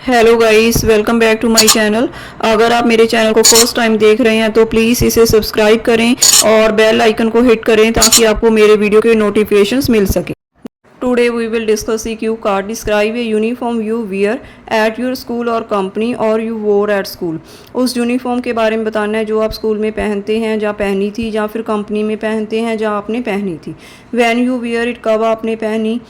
Hello guys, welcome back to my channel. अगर आप मेरे चैनल को फर्स्ट टाइम देख रहे हैं तो प्लीज़ इसे सब्सक्राइब करें और बेल आइकन को हिट करें ताकि आपको मेरे वीडियो के नोटिफिकेशंस मिल सके। Today we will discuss a cue card. Describe a uniform you wear at your school or company or you wore at school. उस यूनिफॉर्म के बारे में बताना है जो आप स्कूल में पहनते हैं, जहाँ पहनी थी, या फिर कंपनी में पहनते हैं जहाँ आपने पहनी थी। वैन यू वियर इट, कब आपने पहनी।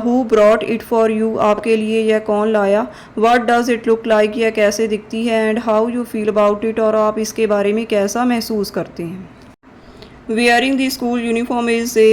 Who brought it for you, आपके लिए यह कौन लाया। What does it look like, यह कैसे दिखती है। And how you feel about it, और आप इसके बारे में कैसा महसूस करते हैं। Wearing the school uniform is a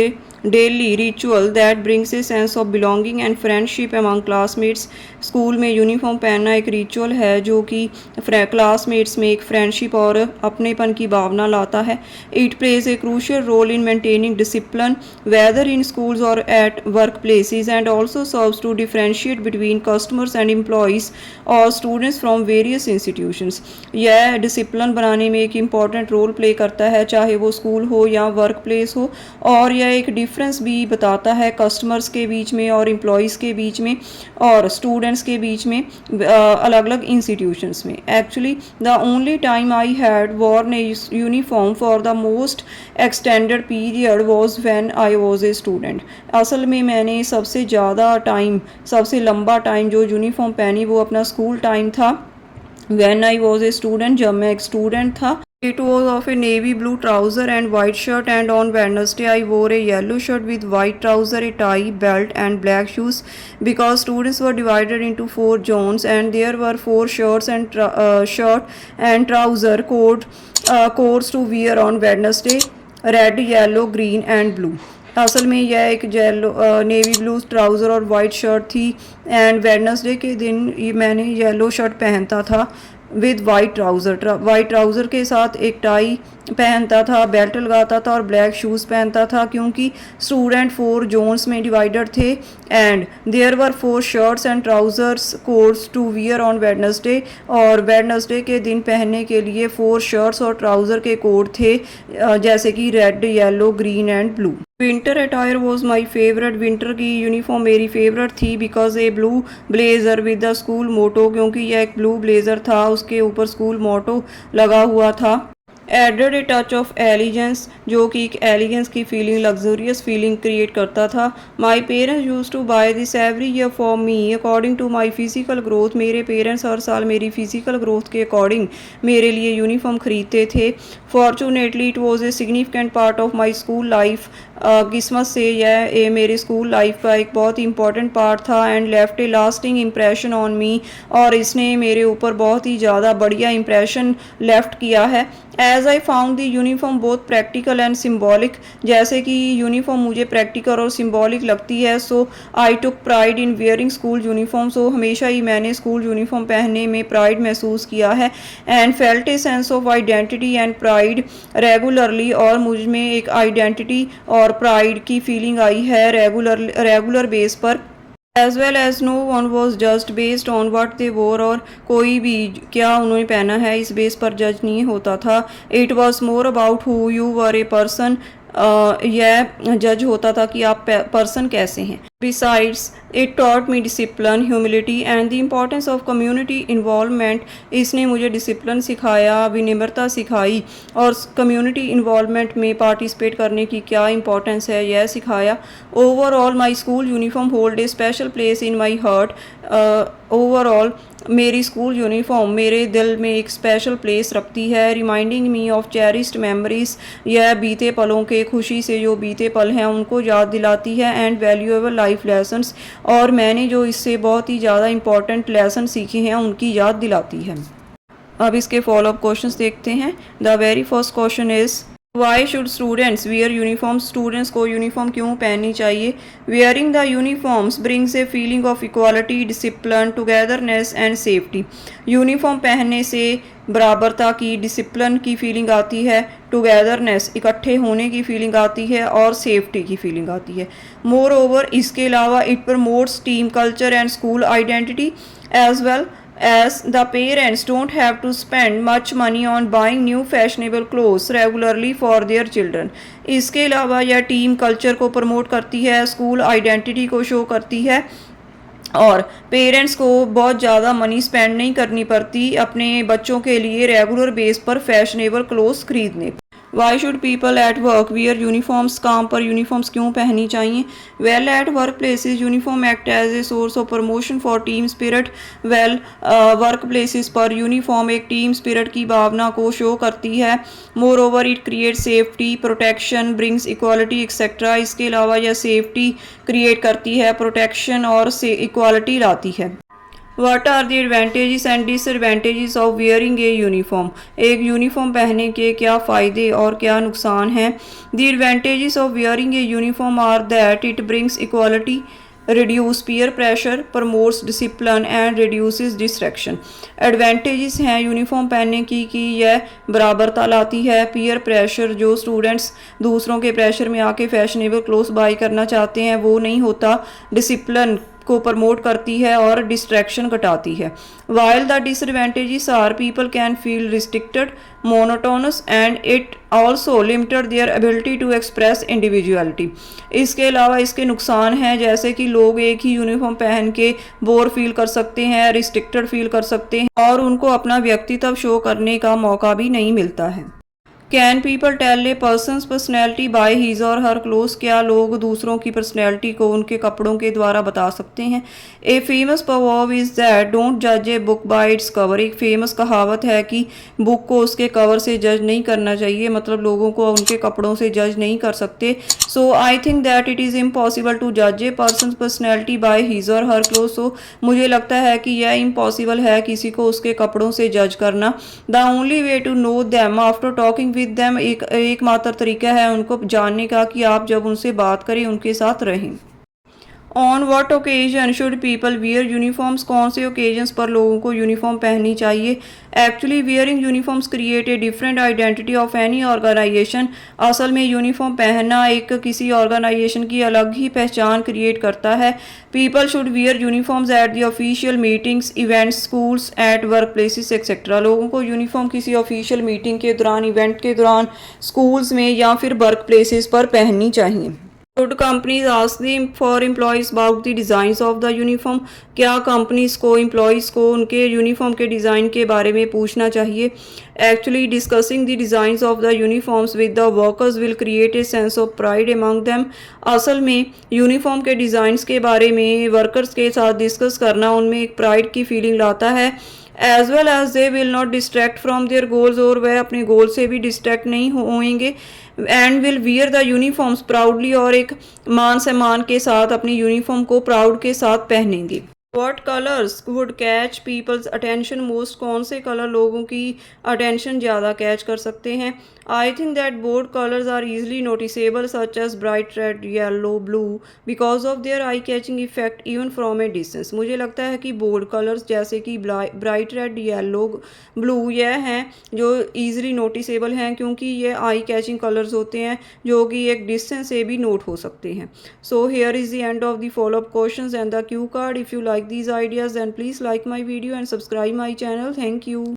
daily ritual that brings a sense of belonging and friendship among classmates. School में यूनिफॉर्म पहनना एक रिचुअल है जो कि क्लासमेट्स में एक फ्रेंडशिप और अपनेपन की भावना लाता है। It plays a crucial role in maintaining discipline whether in schools और at work places and also serves to differentiate between customers and employees और स्टूडेंट्स फ्रॉम वेरियस इंस्टीट्यूशंस। यह डिसिप्लिन बनाने में एक इम्पॉर्टेंट रोल प्ले करता है, चाहे वो स्कूल हो या वर्क प्लेस हो, और यह एक डिफरेंस भी बताता है कस्टमर्स के बीच में और एम्प्लॉयज़ के बीच में और स्टूडेंट्स के बीच में अलग अलग इंस्टीट्यूशंस में। Actually the only time I had worn a uniform for the most extended period was when I was a student. असल में मैंने सबसे ज़्यादा टाइम, सबसे लंबा टाइम जो यूनिफॉर्म पहनी वो अपना स्कूल टाइम था। When I was a student, जब मैं एक स्टूडेंट था। It was of a navy blue trouser and white shirt, and on Wednesday I wore a yellow shirt with white trouser, a tie, belt and black shoes, because students were divided into 4 zones and there were 4 shirts and shirt and trouser codes to wear on Wednesday: red, yellow, green and blue। असल में यह एक navy blue trouser और white shirt थी and Wednesday के दिन मैंने yellow shirt पहनता था विद वाइट ट्राउज़र के साथ एक टाई पहनता था, बेल्ट लगाता था और ब्लैक शूज़ पहनता था क्योंकि स्टूडेंट 4 जोन्स में डिवाइडेड थे and there were 4 shirts and trousers codes to wear on Wednesday. और वेडनेसडे के दिन पहनने के लिए 4 शर्ट्स और ट्राउज़र के कोड थे जैसे कि red, yellow, green and blue. Winter attire was my favourite. Winter की यूनिफॉर्म मेरी फेवरेट थी because a blue blazer with the school motto, क्योंकि यह एक ब्लू ब्लेज़र था, उसके ऊपर स्कूल मोटो लगा हुआ था। Added a touch of elegance, जो कि एक एलिगेंस की फीलिंग, लग्जरियस फीलिंग क्रिएट करता था। My parents use to buy this every year for me according to my physical growth. मेरे पेरेंट्स हर साल मेरी फिजिकल ग्रोथ के अकॉर्डिंग मेरे लिए यूनिफॉर्म खरीदते थे। Fortunately it was a significant part of my school life. किस्मत से यह मेरे स्कूल लाइफ का एक बहुत ही इंपॉर्टेंट पार्ट था and left A lasting impression on me, और इसने मेरे ऊपर बहुत ही ज़्यादा बढ़िया इम्प्रेशन लेफ्ट किया है। As I found the uniform both practical and symbolic, जैसे कि यूनिफॉर्म मुझे प्रैक्टिकल और सिम्बॉलिक लगती है, so I took pride in wearing school uniform. So हमेशा ही मैंने स्कूल यूनिफॉर्म पहनने में प्राइड महसूस किया है and felt a sense of identity and pride regularly, और मुझ में एक आइडेंटिटी और प्राइड की फीलिंग आई है रेगुलर बेस पर। As well as no one was just based on what they wore, और कोई भी क्या उन्होंने पहना है इस बेस पर जज नहीं होता था। It was more about who you were a person, यह जज होता था कि आप पर्सन कैसे हैं। Besides it taught me discipline, humility and the importance of community involvement. इसने मुझे डिसिप्लिन सिखाया, विनम्रता सिखाई और कम्युनिटी इन्वॉल्वमेंट में पार्टिसिपेट करने की क्या इंपॉर्टेंस है यह सिखाया। Overall my school uniform hold a special place in my heart. Overall मेरी स्कूल यूनिफॉर्म मेरे दिल में एक स्पेशल प्लेस रखती है। Reminding me of cherished memories, यह बीते पलों के, खुशी से जो बीते पल हैं उनको याद दिलाती है एंड वैल्यूएबल लाइफ लेसन्स, और मैंने जो इससे बहुत ही ज़्यादा इंपॉर्टेंट लेसन सीखे हैं उनकी याद दिलाती है। अब इसके फॉलोअप क्वेश्चंस देखते हैं। The very first question is why should students wear uniform. Students को यूनिफॉर्म क्यों पहननी चाहिए। Wearing the uniforms brings a feeling of equality, discipline, togetherness and safety. Uniform पहनने से बराबरता की, डिसिप्लिन की फीलिंग आती है, टुगेदरनेस इकट्ठे होने की फीलिंग आती है और सेफ्टी की फीलिंग आती है। मोर ओवर इसके अलावा it promotes team culture and school identity as well as the parents don't have to spend much money on buying new fashionable clothes regularly for their children। इसके अलावा यह team culture को promote करती है, school identity को show करती है और पेरेंट्स को बहुत ज़्यादा मनी स्पेंड नहीं करनी पड़ती अपने बच्चों के लिए रेगुलर बेस पर फैशनेबल क्लोथ्स खरीदने। Why should people at work wear uniforms? काम पर यूनिफॉर्म्स क्यों पहननी चाहिए? Well, at work places uniform act as a source of promotion for team spirit. Well, work places पर यूनिफॉर्म एक टीम स्पिरिट की भावना को शो करती है। Moreover it create safety, protection, brings equality etcetera. इसके अलावा यह सेफ्टी क्रिएट करती है, प्रोटेक्शन और इक्वालिटी लाती है। What are the advantages and disadvantages of wearing a uniform? एक यूनिफॉर्म पहनने के क्या फ़ायदे और क्या नुकसान हैं? The advantages of wearing a uniform are that it brings equality, reduce peer pressure, promotes discipline and reduces distraction. Advantages हैं यूनिफॉर्म पहनने की कि यह बराबरता लाती है, पीयर प्रेशर, जो स्टूडेंट्स दूसरों के प्रेशर में आके फैशनेबल क्लोथ्स बाई करना चाहते हैं वो नहीं होता, डिसिप्लिन को प्रमोट करती है और डिस्ट्रैक्शन घटाती है। While the disadvantages are people can feel restricted, monotonous and it also limited their ability to express individuality. इसके अलावा इसके नुकसान हैं जैसे कि लोग एक ही यूनिफॉर्म पहन के बोर फील कर सकते हैं, रिस्ट्रिक्टेड फील कर सकते हैं और उनको अपना व्यक्तित्व शो करने का मौका भी नहीं मिलता है। Can people tell a person's personality by his और हर क्लोथ्स? क्या लोग दूसरों की पर्सनैलिटी को उनके कपड़ों के द्वारा बता सकते हैं? A famous proverb is that don't जज a book by its cover. एक फेमस कहावत है कि बुक को उसके कवर से जज नहीं करना चाहिए, मतलब लोगों को उनके कपड़ों से जज नहीं कर सकते। So I think that it is impossible to जज a person personality by his और हर क्लोथ। सो मुझे लगता है कि यह इम्पॉसिबल है किसी को उसके कपड़ों से जज करना। The only way to know them after talking with them, एकमात्र तरीका है उनको जानने का कि आप जब उनसे बात करें, उनके साथ रहें। On what occasion should people wear uniforms? कौन से ओकेजन्स पर लोगों को यूनिफॉर्म पहननी चाहिए? Actually wearing uniforms create a different identity of any organisation. असल में यूनिफॉर्म पहनना एक किसी ऑर्गेनाइजेशन की अलग ही पहचान क्रिएट करता है। People should wear uniforms at the official meetings, events, schools, eight work places etcetera. लोगों को यूनिफॉर्म किसी ऑफिशियल मीटिंग के दौरान, इवेंट के दौरान, स्कूल्स में या फिर वर्क प्लेसेस पर पहननी चाहिए। Should companies ask the for employees about the designs of the uniform? क्या कंपनीज को एम्प्लॉयज़ को उनके यूनिफॉर्म के डिज़ाइन के बारे में पूछना चाहिए? Actually discussing the designs of the uniforms with the workers will create a sense of pride among them. असल में यूनिफॉर्म के डिज़ाइंस के बारे में वर्कर्स के साथ डिस्कस करना उनमें एक प्राइड की फीलिंग लाता है। As well as they will not distract from their goals, और वह अपने गोल से भी डिस्ट्रैक्ट नहीं होंगे। And will wear the uniforms proudly, और एक मान सम्मान के साथ अपनी यूनिफॉर्म को प्राउड के साथ पहनेंगे। What colors would catch people's attention most? कौन से कलर लोगों की अटेंशन ज़्यादा कैच कर सकते हैं? I think that bold colors are easily noticeable such as bright red, yellow, blue because of their eye-catching effect even from a distance. मुझे लगता है कि बोल्ड कलर्स जैसे कि ब्राइट रेड, येलो, ब्लू यह हैं जो ईजिली नोटिसेबल हैं क्योंकि ये आई कैचिंग कलर्स होते हैं जो कि एक डिस्टेंस से भी नोट हो सकते हैं। So here is the end of the follow up questions and the Q card. If you like these ideas then please like my video and subscribe my channel. Thank you.